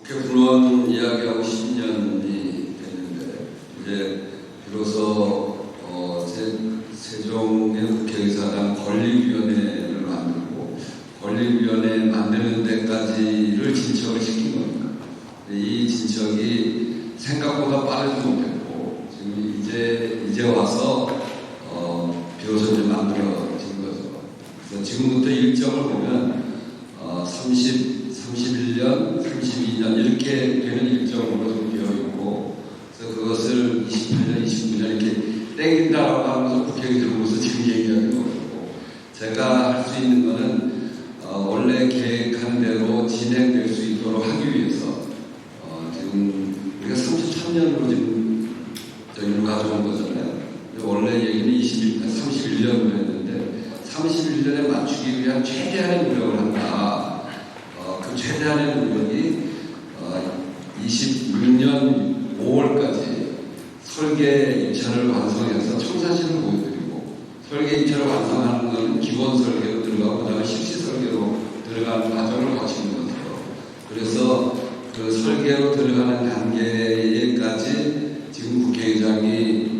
국회의원 이야기하고 10년이 됐는데 이제 비로소 세종의 국회의사당 권리위원회를 만들고 권리위원회 만드는 데까지를 진척을 시킨 겁니다. 이 진척이 생각보다 빠르지 못했고 지금 이제 와서 비로소 이제 만들어진 거죠. 그래서 지금부터 일정을 보면 31년, 32년 이렇게 되는 일정으로 좀 되어 있고, 그래서 그것을 28년, 29년 이렇게 땡긴다라고 하면서 국회의장으로서 지금 얘기하는 거고, 제가 할 수 있는 거는 원래 계획한 대로 진행될 수 있도록 하기 위해서 지금 우리가 33년으로 지금 저희를 가져온 거잖아요. 원래 얘기는 31년으로 했는데 31년에 맞추기 위한 최대한의 노력을 한다. 그 최대한의 노력이 26년 5월까지 설계 입찰을 완성해서 청사진을 보여드리고, 설계 입찰을 완성하는 것은 기본 설계로 들어가고 그다음에 실시 설계로 들어가는 과정을 거치는 거죠. 그래서 그 설계로 들어가는 단계에까지 지금 국회의장이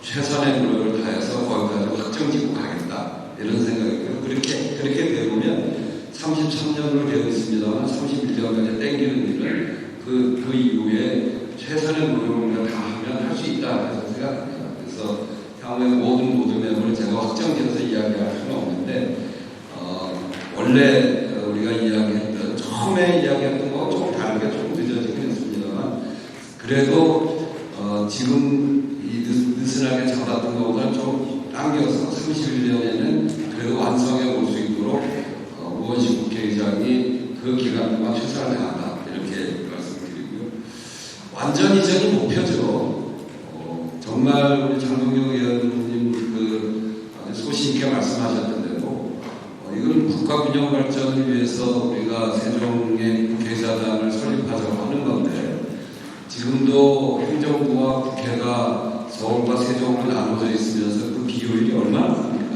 최선의 노력을 다해서 거기까지 확정짓고 가겠다 이런 생각이고요. 그렇게 되면 33년으로 되어 있습니다만 31년까지 땡기는 일을 그 이후에 최선의 노력을 다 하면 할 수 있다 해서 생각합니다. 그래서 향후에 모든 로드맵을 제가 확정지어서 이야기할 수는 없는데 원래 우리가 이야기했던 처음에 이야기했던 거하고 조금 다르게 조금 늦어지긴 했습니다만 그래도 지금 이 느슨하게 잡았던 것보다 좀 당겨서 31년에는 그래도 완성해 볼 수 있도록 우원식 국회의장이 그 기간 동안 최선을 다한다 이렇게 말씀드리고요. 완전 이전이 목표죠. 정말 우리 장동영 의원님 소신 있게 말씀하셨던 대로 이건 국가 균형 발전을 위해서 우리가 세종의 국회의사당을 설립하자고 하는 건데 지금도 행정부와 국회가 서울과 세종으로 나눠져 있으면서 그 비효율이 얼마나 큽니까?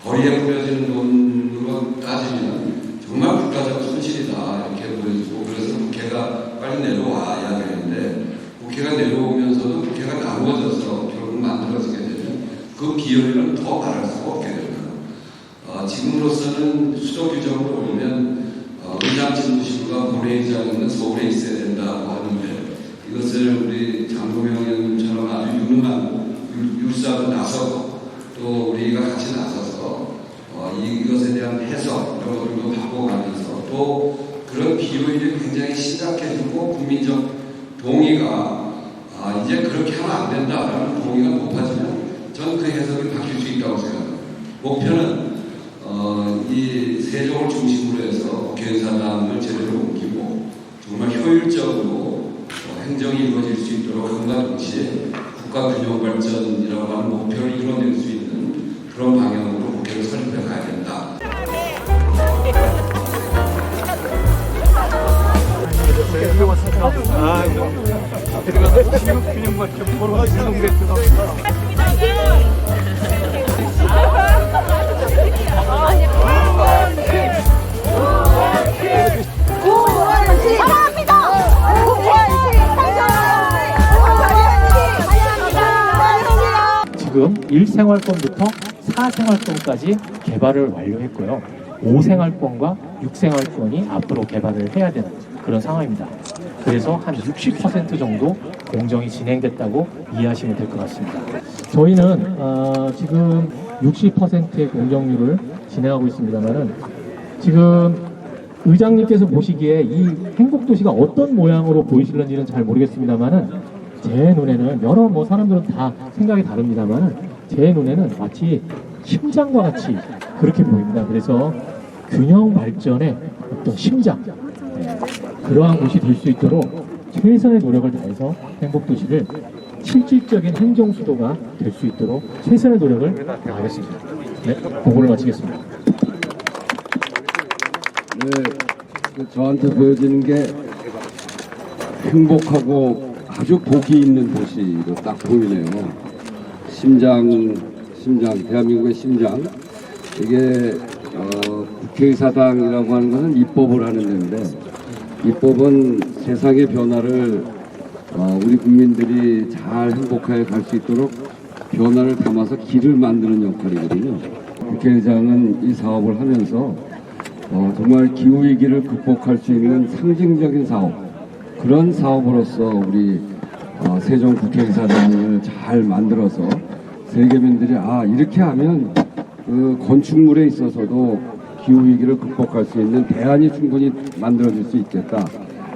거리에 뿌려지는 돈으로 따지면 정말 국가적 손실이다 이렇게 보여지고, 그래서 국회가 빨리 내려와야 되는데 국회가 내려오면서도 국회가 나누어져서 결국 만들어지게 되면 그 비효율은 더 말할 수가 없게 됩니다. 지금으로서는 수도 규정으로 보면 의장 집무실과 본회의장은 서울에 있어야 된다고 하는데 이것을 우리 장동영 의원님처럼 아주 유능한 율사도 나서고 또 우리가 같이 나서서 이것에 대한 해석 이런 것들도 바꿔가면서 또 그런 비효율이 굉장히 심각해지고 국민적 동의가 이제 그렇게 하면 안 된다라는 동의가 높아지면 저는 그 해석이 바뀔 수 있다고 생각합니다. 목표는 이 세종을 중심으로 해서 국회의사당을 제대로 옮기고 정말 효율적으로 행정이 이루어질 수 있도록 함과 동시에 국가 균형 발전이라고 하는 목표를 이뤄낼 수 있는 그런 방향으로 국회를 설립해 가야 된다. 균형 발전 보러 가시는 지금 1생활권부터 4생활권까지 개발을 완료했고요. 5생활권과 6생활권이 앞으로 개발을 해야 되는 그런 상황입니다. 그래서 한 60% 정도 공정이 진행됐다고 이해하시면 될 것 같습니다. 저희는 지금 60%의 공정률을 진행하고 있습니다만은 지금 의장님께서 보시기에 이 행복도시가 어떤 모양으로 보이실런지는 잘 모르겠습니다만은 제 눈에는 여러 사람들은 다 생각이 다릅니다만은 제 눈에는 마치 심장과 같이 그렇게 보입니다. 그래서 균형 발전의 어떤 심장, 그러한 곳이 될 수 있도록 최선의 노력을 다해서 행복도시를 실질적인 행정수도가 될 수 있도록 최선의 노력을 다하겠습니다. 네, 보고를 마치겠습니다. 네, 저한테 보여지는 게 행복하고 아주 복이 있는 도시로 딱 보이네요. 심장, 대한민국의 심장. 이게 국회의사당이라고 하는 것은 입법을 하는 데인데 입법은 세상의 변화를 우리 국민들이 잘 행복하게 갈 수 있도록 변화를 담아서 길을 만드는 역할이거든요. 국회의장은 이 사업을 하면서 정말 기후위기를 극복할 수 있는 상징적인 사업, 그런 사업으로서 우리 세종 국회의사당을 잘 만들어서 세계민들이 이렇게 하면 그 건축물에 있어서도 기후위기를 극복할 수 있는 대안이 충분히 만들어질 수 있겠다.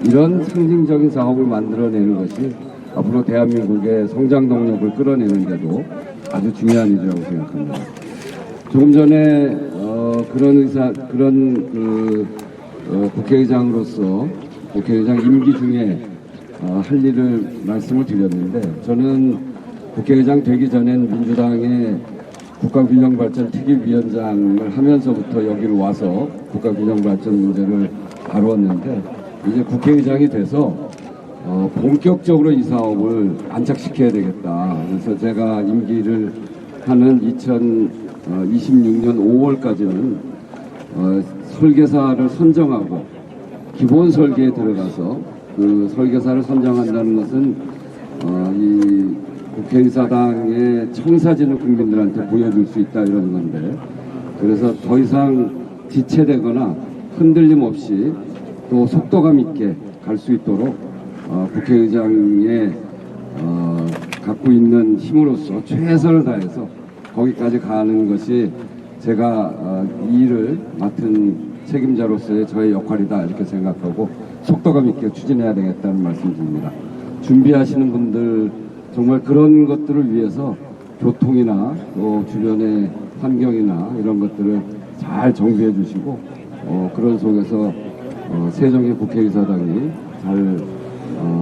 이런 상징적인 사업을 만들어내는 것이 앞으로 대한민국의 성장 동력을 끌어내는데도 아주 중요한 일이라고 생각합니다. 조금 전에 국회의장으로서 국회의장 임기 중에 할 일을 말씀을 드렸는데, 저는 국회의장 되기 전엔 민주당의 국가균형발전 특위위원장을 하면서부터 여기로 와서 국가균형발전 문제를 다루었는데, 이제 국회의장이 돼서 본격적으로 이 사업을 안착시켜야 되겠다. 그래서 제가 임기를 하는 2026년 5월까지는 설계사를 선정하고 기본 설계에 들어가서 그 설계사를 선정한다는 것은 이 국회의사당의 청사진을 국민들한테 보여줄 수 있다, 이런 건데, 그래서 더 이상 지체되거나 흔들림 없이 또 속도감 있게 갈 수 있도록 국회의장의 갖고 있는 힘으로서 최선을 다해서 거기까지 가는 것이 제가 이 일을 맡은 책임자로서의 저의 역할이다, 이렇게 생각하고 속도감 있게 추진해야 되겠다는 말씀드립니다. 준비하시는 분들 정말 그런 것들을 위해서 교통이나 또 주변의 환경이나 이런 것들을 잘 정비해 주시고 그런 속에서 세종의 국회의사당이 잘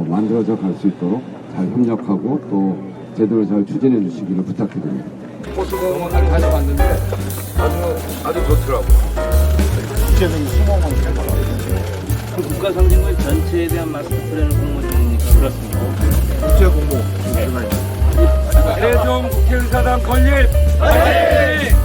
만들어져 갈 수 있도록 잘 협력하고 또 제대로 잘 추진해 주시기를 부탁드립니다. 호수공원 다시 봤는데 아주 좋더라고. 국제적인 수공원 그 국가 상징물 전체에 대한 마스터 플랜을 공모 중입니까? 그렇습니다. 국제 공모 세종 국회의사당 건립 화이팅!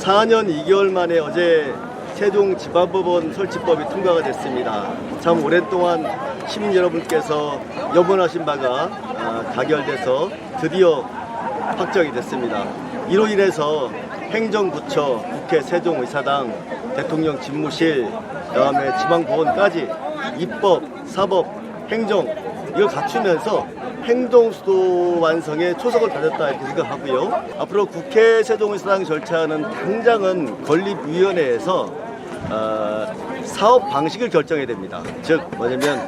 4년 2개월 만에 어제 세종지방법원 설치법이 통과가 됐습니다. 참 오랫동안 시민 여러분께서 염원하신 바가 가결돼서 드디어 확정이 됐습니다. 이로 인해서 행정부처, 국회 세종의사당, 대통령 집무실, 그다음에 지방법원까지 입법, 사법, 행정 이걸 갖추면서 행정수도 완성에 초석을 다졌다, 이렇게 생각하고요. 앞으로 국회 세종의사당 절차는 당장은 건립위원회에서 사업 방식을 결정해야 됩니다. 즉 뭐냐면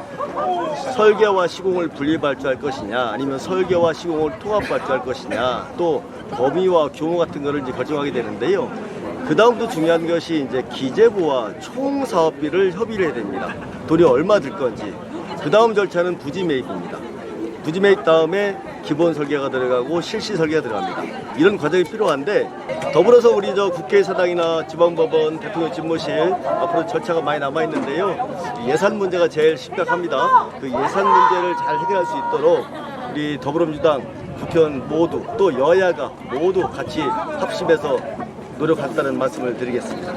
설계와 시공을 분리발주할 것이냐, 아니면 설계와 시공을 통합발주할 것이냐, 또 범위와 규모 같은 거를 이제 결정하게 되는데요. 그 다음도 중요한 것이 이제 기재부와 총 사업비를 협의를 해야 됩니다. 돈이 얼마 들 건지. 그 다음 절차는 부지 매입입니다. 부지 매입 다음에 기본 설계가 들어가고 실시 설계가 들어갑니다. 이런 과정이 필요한데, 더불어서 우리 국회의사당이나 지방법원, 대통령 집무실 앞으로 절차가 많이 남아 있는데요. 예산 문제가 제일 심각합니다. 그 예산 문제를 잘 해결할 수 있도록 우리 더불어민주당 국회의원 모두 또 여야가 모두 같이 합심해서 노력한다는 말씀을 드리겠습니다.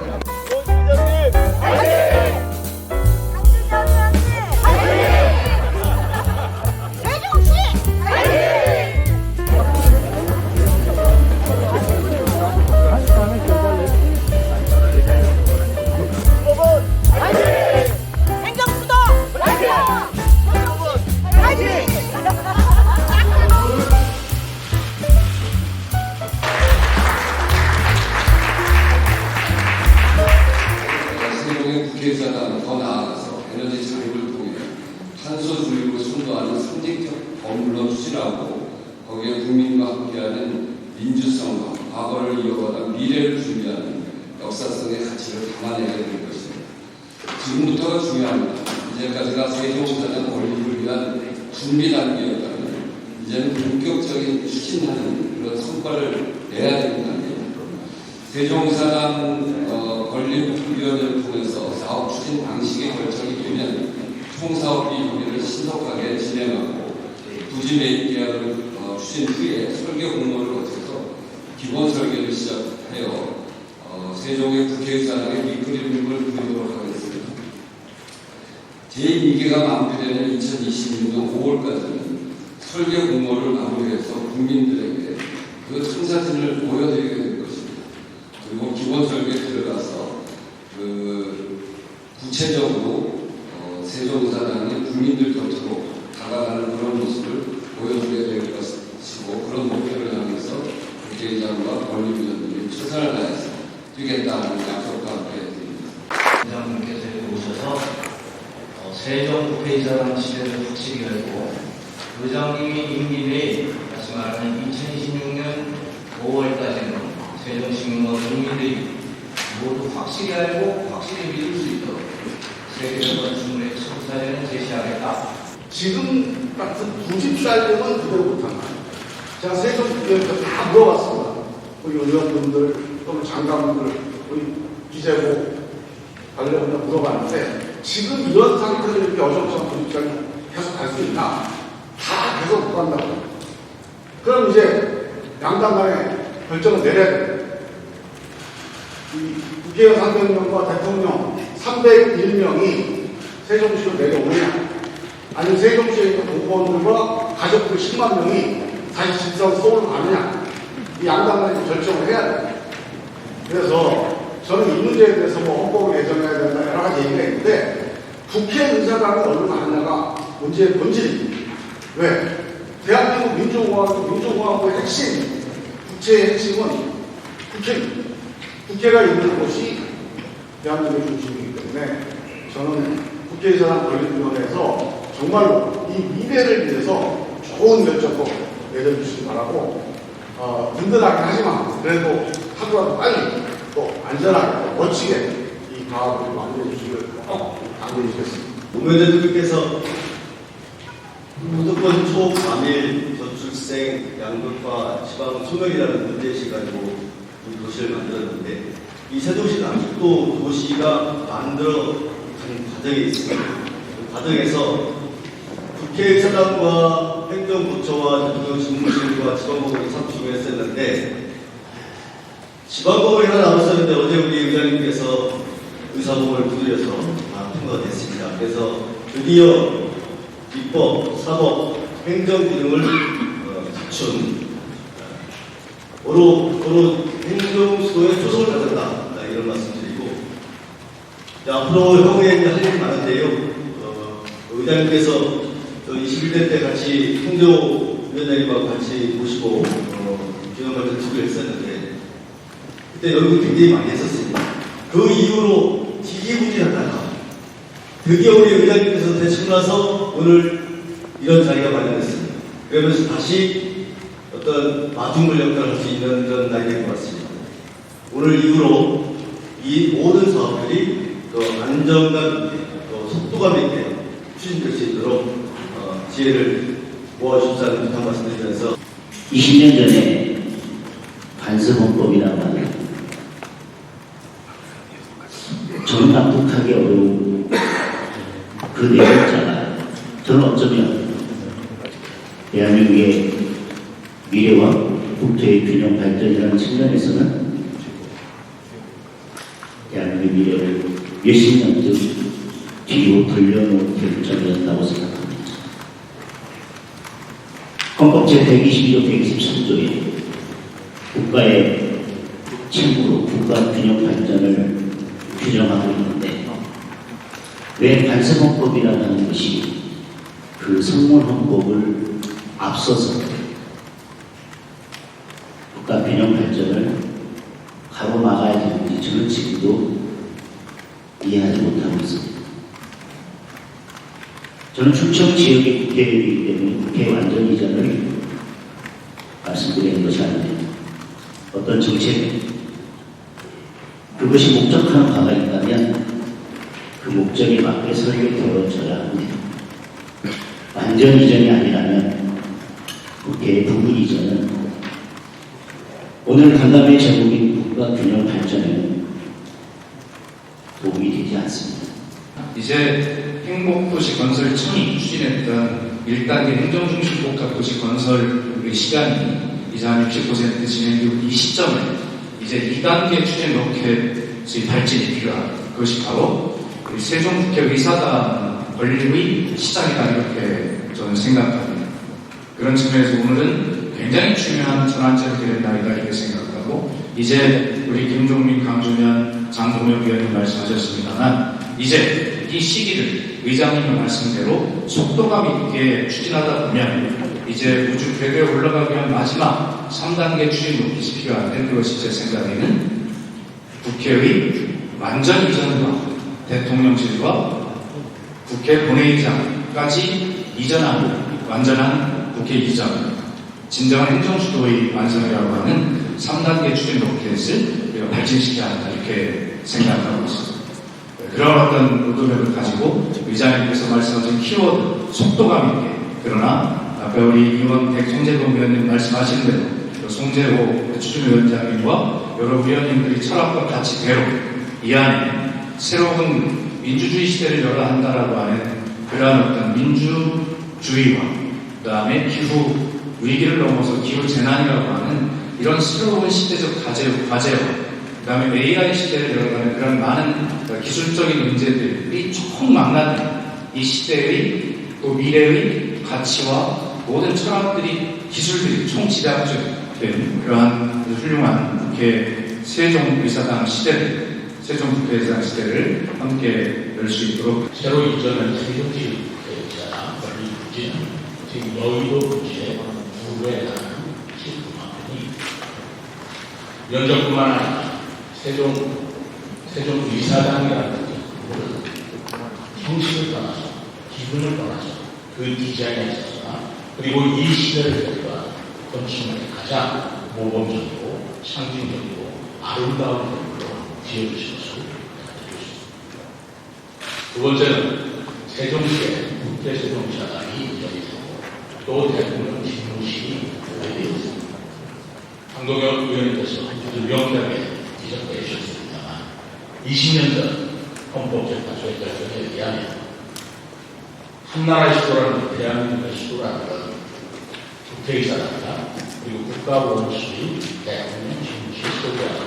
세종의 국회의사당 더 나아가서 에너지 자립을 통해 탄소 주입을 선도하는 상징적 법률로 추진하고, 거기에 국민과 함께하는 민주성과 과거를 이어가다 미래를 준비하는 역사성의 가치를 담아내야 될 것입니다. 지금부터가 중요합니다. 이제까지가 세종의사당 건립을 위한 준비 단계였다면 이제는 본격적인 추진하는 그런 성과를 내야 됩니다. 세종의사당 건립위원회를 통해서 사업 추진 방식의 결정이 되면 총사업비 협의를 신속하게 진행하고, 부지 매입 계약을 추진 후에 설계 공모를 거쳐서 기본 설계를 시작하여 세종의 국회의사당의 밑그림을 그리도록 하겠습니다. 제2기가 마무리되는 2020년도 5월까지는 설계 공모를 마무리해서 국민들에게 그 청사진을 보여드리게 될 것입니다. 그리고 기본 설계에 들어가서 구체적으로 세종의사당이 국민들 곁으로 다가가는 그런 모습을 보여주게 될 것이고, 그런 목표를 향해서 국회의장과 권리위원들이 최선을 다해서 뛰겠다는 약속과 함께 드립니다. 의장님께서 오셔서 세종 국회의사당 시대를 확실히 열고, 의장님이 임기를 다시 말하면 2026년 5월까지는 세종시민과 국민들이 모두 확실히 알고 확실히 믿을 수 있도록 세계적 건축물의 청사진을 제시하겠다. 지금 같은 90살 되면 그대로 못한다. 제가 세종국회에서 다 물어봤습니다. 우리 의원분들 또는 장관분들, 우리 기재부 관련해서 물어봤는데, 지금 이런 상태로 이렇게 어정쩡한 90살이 계속 갈 수 있나? 다 계속 못 간다고. 그럼 이제 양당 간에 결정을 내려야 됩니다. 이 국회의원 300명과 대통령 301명이 세종시로 내려오냐, 아니면 세종시에 있는 공무원들과 가족들 10만 명이 다시 집사로 서울로 가느냐, 이 양당 간에 결정을 해야 돼요. 그래서 저는 이 문제에 대해서 헌법을 개정해야 된다 여러 가지 얘기가 있는데, 국회의사당이 얼마나 하느냐가 문제의 본질입니다. 왜? 대한민국 민주공화국의 핵심, 국체의 핵심은 국회입니다. 국회가 있는 곳이 대한민국의 중심이기 때문에 저는 국회의사당 권리위원회에서 정말로 이 미래를 위해서 좋은 결정도 내려주시기 바라고, 든든하긴 하지만 그래도 하루라도 빨리 또 안전하게 또 멋지게 이 가업을 완료해 주시길 꼭 당부해 주겠습니다. 노무현 대통령께서 무조건 초과밀, 저출생, 양극화, 지방 소멸이라는 문제의식을 가지고 이 도시를 만들었는데, 이 세종시는 아직도 도시가 만들어가는 과정에 있습니다. 그 과정에서 국회의사당과 행정부처와 대통령 집무실과 지방법원이 참 중요했었는데, 지방법원이 하나 남았었는데 어제 우리 의장님께서 의사법원을 두드려서 다 통과가 됐습니다. 그래서 드디어 입법, 사법, 행정 기능을 갖춘 도로 행정수도의 초성을 가졌다, 이런 말씀드리고, 앞으로 향후에 할 일이 많은데요. 의장님께서 21대 때 같이 홍정호 같이 모시고 기념관을 투기를 했었는데, 그때 연구 굉장히 많이 했었습니다. 그 이후로 지지부진하다가 드디어 우리 의장님께서 되시고 오늘 이런 자리가 마련됐습니다. 그러면서 다시 어떤 마중물 역할을 할 수 있는 그런 날이 된 것 같습니다. 오늘 이후로 이 모든 사업들이 더 안정감 있게, 더 속도감 있게 추진될 수 있도록 지혜를 모아주시다는 부탁 말씀드리면서, 20년 전에 반스헌법이라고 하는 저는 납득하기 어려운 그 내용자가 저는 어쩌면 대한민국의 미래와 국토의 균형 발전이라는 측면에서는 대한민국의 미래를 몇십 년쯤 뒤로 돌려놓은 결정이었다고 생각합니다. 헌법 제122조 123조에 국가의 책무로 국가 균형 발전을 규정하고 있는데, 왜 반성헌법이라는 것이 그 성문헌법을 앞서서 국가 균형 발전을 가로막아야 되는지 저는 지금도 이해하지 못하고 있습니다. 저는 충청 지역의 국회의원이기 때문에 국회 완전 이전을 말씀드리는 것이 아닙니다. 어떤 정책, 그것이 목적하는 바가 있다면 그 목적에 맞게 설계되어져야 합니다. 완전 이전이 아니라면 국회의 부분 이전은 오늘 간담회 제목인 국가 균형 발전에는 도움이 되지 않습니다. 이제 행복도시 건설 청이 추진했던 1단계 행정중심 복합도시 건설의 시간이 이제 한 60% 진행되고, 이 시점에 이제 2단계 추진 로켓의 발진이 필요한 그것이 바로 우리 세종국회의사당 건립의 시작이다 이렇게 저는 생각합니다. 그런 측면에서 오늘은 굉장히 중요한 전환점이 되는 날이다 이렇게 생각하고 이제 우리 김종민, 강준현, 장동혁 위원님 말씀하셨습니다만 이제 이 시기를 의장님의 말씀대로 속도감 있게 추진하다 보면 이제 우주 궤도에 올라가기 위한 마지막 3단계 추진 로켓이 필요한데 그것이 제 생각에는 국회의 완전 이전과 대통령실과 국회 본회의장까지 이전하는 완전한 국회 이전, 진정한 행정주도의 완성이라고 하는 3단계 추진 로켓을 우리가 발진시켜야 한다 이렇게 생각하고 있습니다. 그런 어떤 로드맵을 가지고 의장님께서 말씀하신 키워드, 속도감 있게 그러나 아까 우리 의원 송재동 위원님 말씀하신 대로 송재호 추진위원장님과 여러 위원님들이 철학과 가치대로 이 안에 새로운 민주주의 시대를 열어야 한다라고 하는 그러한 어떤 민주주의와 그 다음에 기후 위기를 넘어서 기후 재난이라고 하는 이런 새로운 시대적 과제와 그 다음에 AI 시대를 열어가는 그런 많은 기술적인 문제들이 총망라된 이 시대의 또 미래의 가치와 모든 철학들이 기술들이 총집약적된 그러한 훌륭한 국회 세종의사당 시대를 세종국회의사당 시대를 함께 열 수 있도록 새로 이전한 세종지구회의사당 건립부지는 지금 여의도 부지의 부부에 해당하는 19만 원이 면적뿐만 아니라 세종의사당이라는 부분은 형식을 떠나서 기분을 떠나서 그 디자인에 있어서나 그리고 이 시대를 대표하는 건축물의 가장 모범적이고 상징적이고 아름다운 건물로 지어주신 것을 부탁드리겠습니다. 두 번째는 세종시에 국회 세종의사당이 이전이 되고 또 대통령 집무실이 오래되어 있습니다. 황동혁 의원님께서 아주 명쾌하게 지적해 주셨습니다만 20년 전 헌법재판소의 결정에 의하면 한나라의 수도라는 대한민국의 수도라는 건 국회의사당이다. 그리고 국가원수의 대통령 집무실 소개하는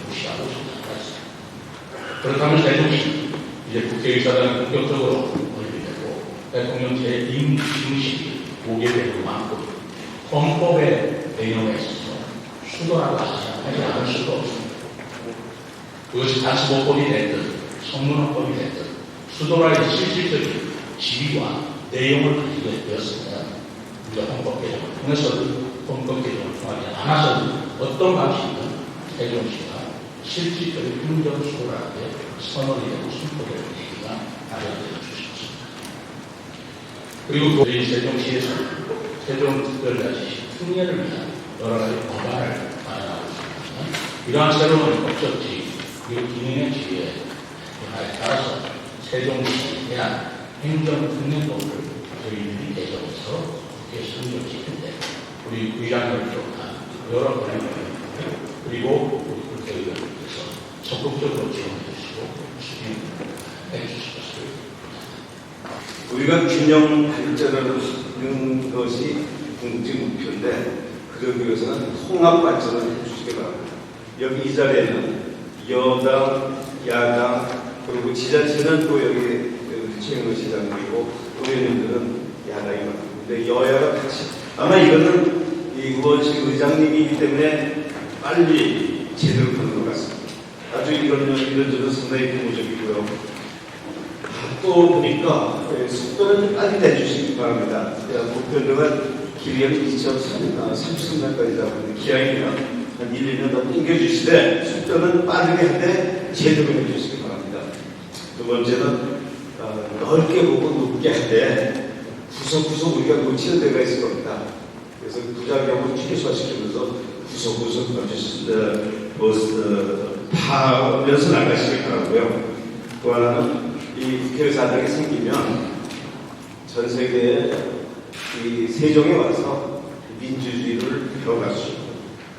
무시하고 생각했습니다. 그렇다면 세종시 이제 국회의사당이 본격적으로 건립되고 대통령 제2집무실이 오게 되는 만큼 헌법의 내용에 있어서 수도라고 하지 않을 수가 없습니다. 그것이 다시법법이 됐든 성문헌법이 됐든 수도라의 실질적인 지위와 내용을 가지게 되었습니다. 우리가 헌법 개정을 통해서도 헌법 개정을 통하지 않아서도 어떤 방식이든 세종시가 실질적인 행정수도라는 게 선언이 되고 선포되는 얘기가 마련되어 주셨습니다. 그리고 또 이 세종시에서 세종특별자치시 특례를 위한 여러 가지 법안을 마련하고 있습니다. 이러한 새로운 법적지 그리고 기능의 지위에 따라서 세종시에 대한 행정특례법을 저희들이 개정해서 국회에 승인시킬 때 우리 의장을 비롯한 여러 권력을 그리고 우리 국회의원님께서 적극적으로 지원해 주시고 추진해 주실 것을 부탁드립니다. 우리가 균형 발전을 하는 것이 공직 목표인데 그러기 위해서는 통합 발전을 해주시기 바랍니다. 여기 이 자리에는 여당, 야당 그리고 지자체는 또 여기 최영호 시장님이고 의원님들은 야당이 많은데 여야가 같이 아마 이거는 이 의원실 의장님이기 때문에 빨리 제대로 가는 것 같습니다. 아주 이런 상당히 고무적이고요. 또 보니까 속도는 빨리 내주시기 바랍니다. 목표가 기획 2030년까지 잡았는데 기왕이면 한 1, 2년 더 당겨주시되 속도는 빠르게 한데 제대로 해주시기 바랍니다. 두 번째는 넓게 보고 높게 할 때 구석구석 우리가 놓치는 데가 있을 겁니다. 그래서 부작용을 최소화시키면서 구석구석 파면서 나가시기 바라고요. 또 하나는 이 국회의사당이 생기면 전 세계에 이 세종에 와서 민주주의를 배워갈 수 있고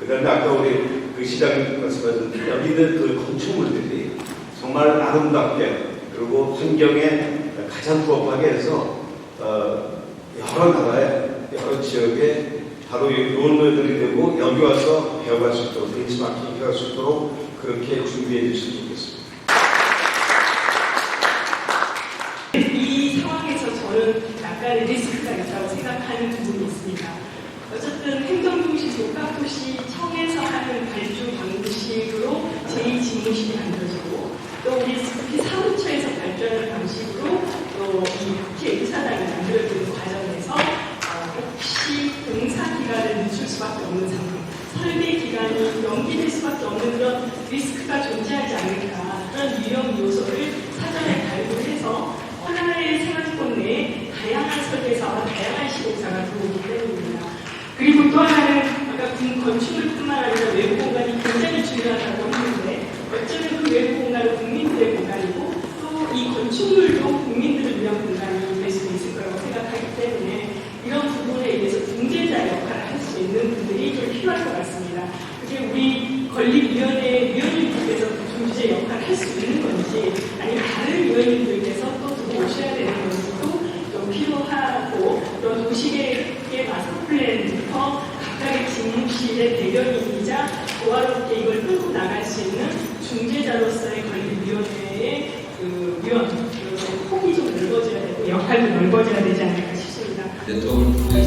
그 다음에 아까 우리 그 시장님 말씀하신 여기는 그 건축물들이 정말 아름답게 그리고 환경에 가장 부합하게 해서 여러 나라의 여러 지역에 바로 롤모델이 되고 여기 와서 배워갈 수 있도록 벤치마킹 해갈 수 있도록 그렇게 준비해 주시면 좋겠습니다. 이 상황에서 저는 약간의 리스크가 있다고 생각하는 부분이 있습니다. 어쨌든 행정중심 복합도시 청에서 하는 발주 방식으로 제2집무실이 만들어지고 또 우리 특히 사무처에서 발주하는 방식으로 또 이 국회 의사당이 만들어지는 과정에서 혹시 공사 기간을 늦출 수밖에 없는 상황, 설계 기간이 연기될 수밖에 없는 그런 리스크가 존재하지 않을까, 그런 위험 요소를 사전에 발굴을 해서 하나의 생활권 내에 다양한 설계사와 다양한 시공사가 들어오기 때문입니다. 그리고 또 하나는 아까 건축물뿐만 아니라 외부 공간이 굉장히 중요하다고 했는데 어쩌면 그 외부 공간은 국민들의 공간이고 또 이 건축물도 국민들을 위한 공간이 될 수 있을 거라고 생각하기 때문에 이런 부분에 의해서 중재자 역할을 할 수 있는 분들이 좀 필요할 것 같습니다. 그게 우리 건립위원회 위원님들께서 중재 역할을 할 수 있는 건지 아니면 다른 위원님들께서 또 들어오셔야 되는 건지도 좀 필요하고 또 도시계획의 마스터 플랜부터 각각의 집무실의 대변인이자 조화롭게 이걸 끌고 나갈 수 있는 중재자로서의 건립위원회의 위원, 폭이 좀 넓어져야 되고 역할도 넓어져야 되지 않을까 싶습니다. 네트워크